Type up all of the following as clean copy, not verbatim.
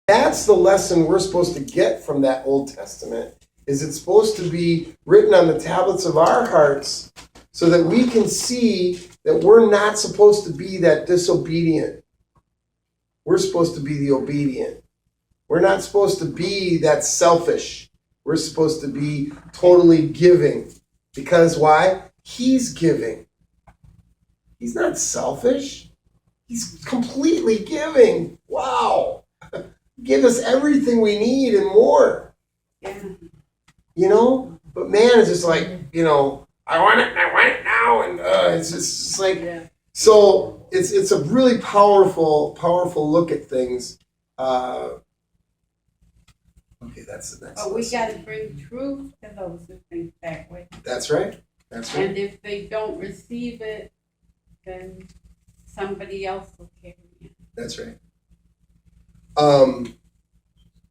That's the lesson we're supposed to get from that Old Testament, is it's supposed to be written on the tablets of our hearts so that we can see that we're not supposed to be that disobedient. We're supposed to be the obedient. We're not supposed to be that selfish. We're supposed to be totally giving. Because why? He's giving. He's not selfish. He's completely giving. Wow. Give us everything we need and more. Yeah. You know? But man is just like, you know, I want it now. And it's just like, so it's a really powerful look at things. Okay, that's the next. But we got to bring truth to those who think that way. That's right. That's right. And if they don't receive it, then somebody else will carry it. That's right.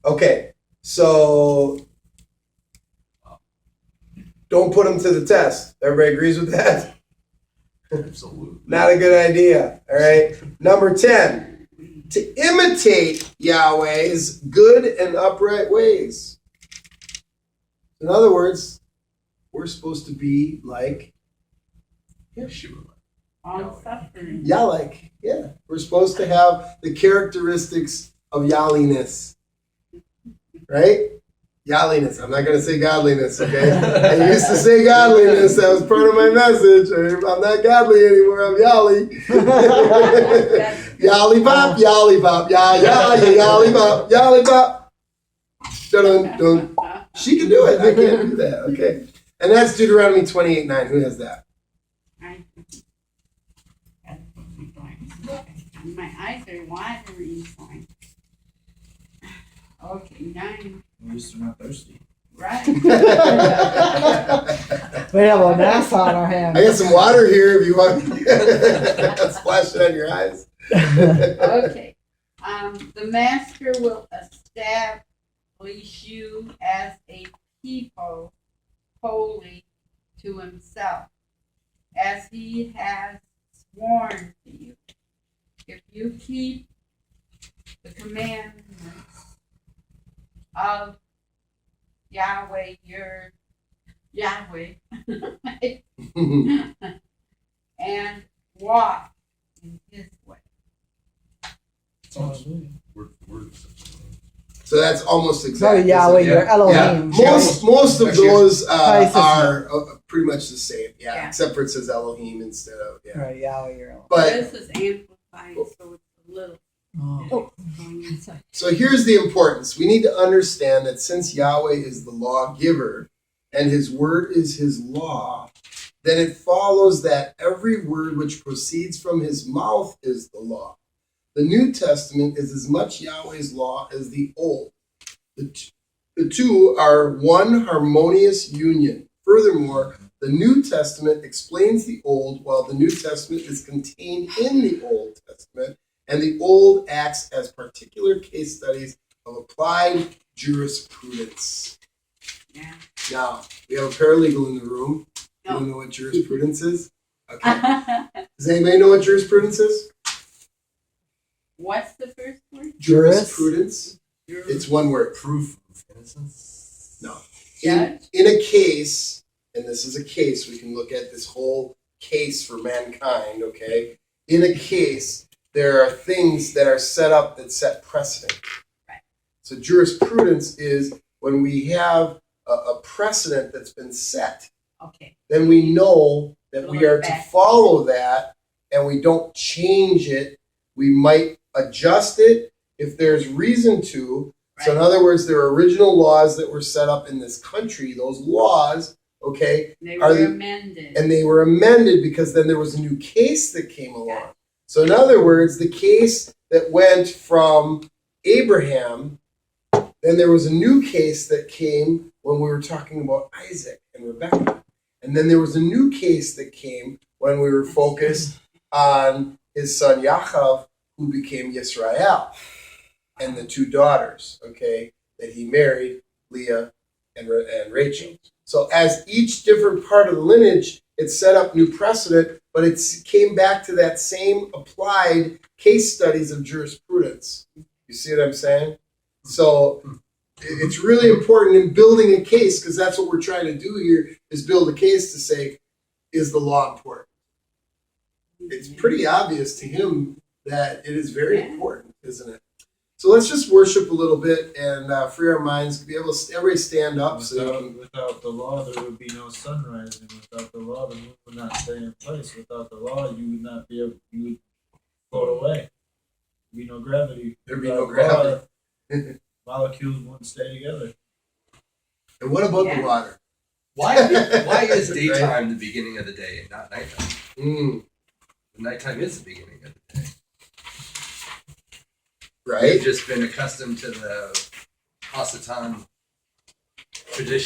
Okay, so don't put them to the test. Everybody agrees with that? Absolutely. Not a good idea. All right. Number 10. To imitate Yahweh's good and upright ways. In other words, we're supposed to be like Yeshua. On suffering. Yah-like. Yeah. We're supposed to have the characteristics of Yahliness. Right? Yahliness. I'm not going to say godliness, okay? I used to say godliness. That was part of my message. I'm not godly anymore. I'm Yahly. Yahly pop, Yahly pop, Yahly pop, Yahly pop. Dun, dun. She can do it. I can't do that, okay? And that's Deuteronomy 28:9. Who has that? My eyes are watering. Okay, 9. At least they're not thirsty. Right. We have a mess on our hands. I got some water here if you want. Splash it on your eyes. Okay. The master will establish you as a people holy to himself, as he has sworn to you. If you keep the commandments of Yahweh, your Yahweh, and walk in his way. It's almost word for word. So that's almost So exactly. Yahweh, your Yeah. Elohim. Most of those Places. are pretty much the same. Yeah. Yeah. Except for it says Elohim instead of Right, Yahweh, your Elohim. But This is amplified, so it's a little. Oh. so here's the importance. We need to understand that since Yahweh is the lawgiver and his word is his law, then it follows that every word which proceeds from his mouth is the law. The New Testament is as much Yahweh's law as the Old. The two are one harmonious union. Furthermore, the New Testament explains the Old, while the New Testament is contained in the Old Testament, and the Old acts as particular case studies of applied jurisprudence. Yeah. Now, we have a paralegal in the room. No. Do you know what jurisprudence is? Okay. Does anybody know what jurisprudence is? What's the first word? Jurisprudence. It's one word. Proof of innocence? No. Judge? In a case, and this is a case, we can look at this whole case for mankind, okay? In a case, there are things that are set up that set precedent. Right. So jurisprudence is when we have a precedent that's been set, Okay. then we know that we are to Back. follow that and we don't change it. We might adjust it if there's reason to. So in Right. other words, there are original laws that were set up in this country. Those laws, okay, They Are were they- amended. and they were amended because then there was a new case that came along. So in other words, the case that went from Abraham, then there was a new case that came when we were talking about Isaac and Rebekah. And then there was a new case that came when we were focused on his son Yaakov, who became Yisrael, and the two daughters, okay, that he married, Leah and Rachel. So as each different part of the lineage, it set up new precedent, but it came back to that same applied case studies of jurisprudence. You see what I'm saying? So it's really important in building a case, because that's what we're trying to do here, is build a case to say, is the law important? It's pretty obvious to him that it is very important, isn't it? So let's just worship a little bit and free our minds. Be able to everybody stand up. Without the law, there would be no sun rising. Without the law, the moon would not stay in place. Without the law, you would not be able. You would float away. There'd be no gravity. There'd be no gravity. Molecules wouldn't stay together. And what about the water? Why is daytime the beginning of the day and not nighttime? Mm, The nighttime is the beginning of the day. right? We've just been accustomed to the Hasatan tradition